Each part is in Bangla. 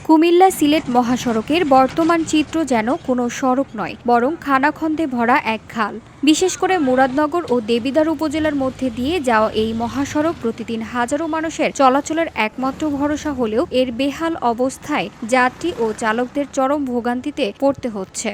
কুমিল্লা সিলেট মহাসড়কের বর্তমান চিত্র যেন কোনো সড়ক নয়, বরং খানাখন্দে ভরা এক খাল। বিশেষ করে মুরাদনগর ও দেবিদ্বার উপজেলার মধ্যে দিয়ে যাওয়া এই মহাসড়ক প্রতিদিন হাজারো মানুষের চলাচলের একমাত্র ভরসা হলেও এর বেহাল অবস্থায় যাত্রী ও চালকদের চরম ভোগান্তিতে পড়তে হচ্ছে।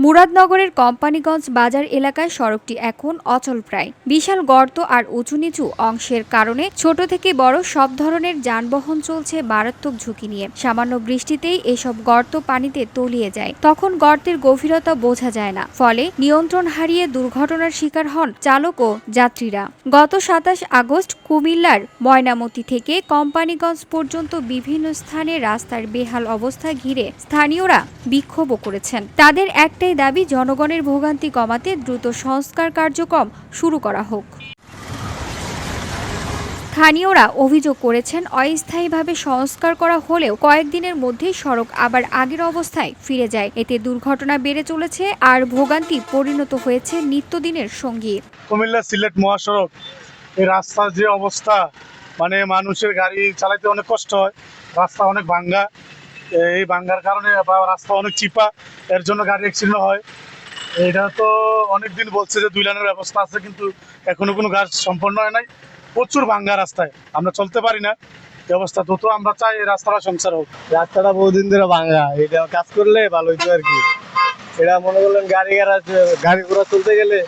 মুরাদনগরের কোম্পানিগঞ্জ বাজার এলাকায় সড়কটি এখন অচলপ্রায়। বিশাল গর্ত আর উঁচু নিচু অংশের কারণে ছোট থেকে বড় সব ধরনের যানবাহন চলছে মারাত্মক ঝুঁকি নিয়ে। সামান্য বৃষ্টিতেই এসব গর্ত পানিতে তলিয়ে যায়, তখন গর্তের গভীরতা বোঝা যায় না, ফলে নিয়ন্ত্রণ হারিয়ে দুর্ঘটনার শিকার হন চালক ও যাত্রীরা। গত ২৭ আগস্ট কুমিল্লার ময়নামতি থেকে কোম্পানিগঞ্জ পর্যন্ত বিভিন্ন স্থানে রাস্তার বেহাল অবস্থা ঘিরে স্থানীয়রা বিক্ষোভও করেছেন। তাদের একটাই দাবি, জনগণের ভোগান্তি কমাতে দ্রুত সংস্কার কার্যক্রম শুরু করা হোক। স্থানীয়রা অভিযোগ করেছেন, অস্থায়ীভাবে সংস্কার করা হলেও কয়েকদিনের মধ্যেই সড়ক আবার আগের অবস্থায় ফিরে যায়। এতে দুর্ঘটনা বেড়ে চলেছে আর ভোগান্তি পরিণত হয়েছে নিত্যদিনের সঙ্গী। কুমিল্লা সিলেট মহাসড়ক এই রাস্তার যে অবস্থা, মানে মানুষের গাড়ি চালাতে অনেক কষ্ট হয়। রাস্তা অনেক ভাঙ্গা, এই ভাঙ্গার কারণে রাস্তা অনেক চিপা, এর জন্য গাড়ি অ্যাক্সিডেন্ট হয়। এটা তো অনেকদিন বলছে যে 2 লেনের ব্যবস্থা আছে, কিন্তু এখনো কোনো কাজ সম্পন্ন হয় নাই। প্রচুর ভাঙ্গা রাস্তায় আমরা চলতে পারি না। এই অবস্থা দ্রুত আমরা চাই এই রাস্তাটা সংসার হোক। রাস্তাটা বহুদিন ধরে ভাঙ্গা, এটা কাজ করলে ভালো হইতো আর কি। এটা মনে করলেন গাড়ি ঘোড়া চলতে গেলে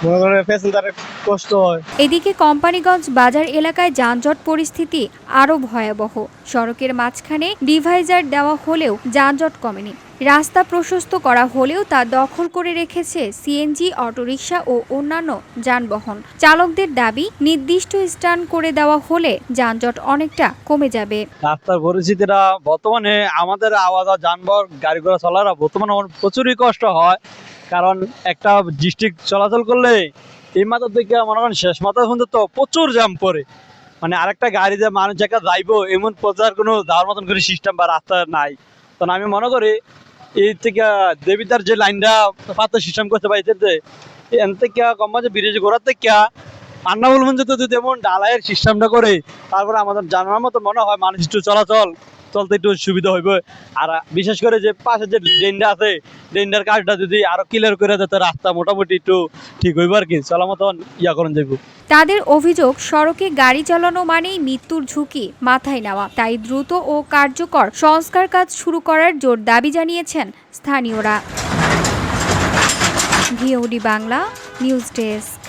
মনে করেন প্যাসেঞ্জারের কষ্ট হয়। এদিকে কোম্পানিগঞ্জ বাজার এলাকায় যানজট পরিস্থিতি আরও ভয়াবহ। সড়কের মাঝখানে ডিভাইজার দেওয়া হলেও যানজট কমেনি। রাস্তা প্রশস্ত করা হলেও তা দখল করে রেখেছে সিএনজি, অটোরিকশা ও অন্যান্য যানবাহন। চালকদের দাবি, নির্দিষ্ট স্ট্যান্ড করে দেওয়া হলে যানজট অনেকটা কমে যাবে। রাস্তার পরিস্থিতিটা বর্তমানে আমাদের আওয়াজ যানবাহন গাড়ি ঘোড়া চলার বর্তমানে প্রচুরই কষ্ট হয়। কারণ একটা ডিস্ট্রিক্ট চলাচল করলে এই মাথা থেকে মনে করেন শেষ মাথা পর্যন্ত তো প্রচুর জ্যাম পড়ে। মানে আরেকটা গাড়ি যে মানুষ একটা যাইবো এমন প্রচার কোনো যাওয়ার মতন করে সিস্টেম বা রাস্তা নাই। তখন আমি মনে করি এই থেকে দেবিদ্বার যে লাইনটা পাতা সিস্টেম করতে পারছে, এন থেকে কোম্পানি ব্রিজ ঘোরার থেকে আন্নাবুল মঞ্জুত যদি এমন ডালাইয়ের সিস্টেমটা করে, তারপরে আমাদের জানার মতো মনে হয় মানুষ একটু চলতে একটু সুবিধা হইবে। আর বিশেষ করে যে পাশে যে ড্রেনটা আছে, ড্রেনটার কাজটা যদি আরো ক্লিয়ার করে দিতে রাস্তা মোটামুটি একটু ঠিক হইব আর কি, চলা মতন করেন যাইব। তাদের অভিযোগ, সড়কে গাড়ি চালানো মানেই মৃত্যুর ঝুঁকি মাথায় নেওয়া। তাই দ্রুত ও কার্যকর সংস্কার কাজ শুরু করার জোর দাবি জানিয়েছেন স্থানীয়রা। VOD Bangla news desk.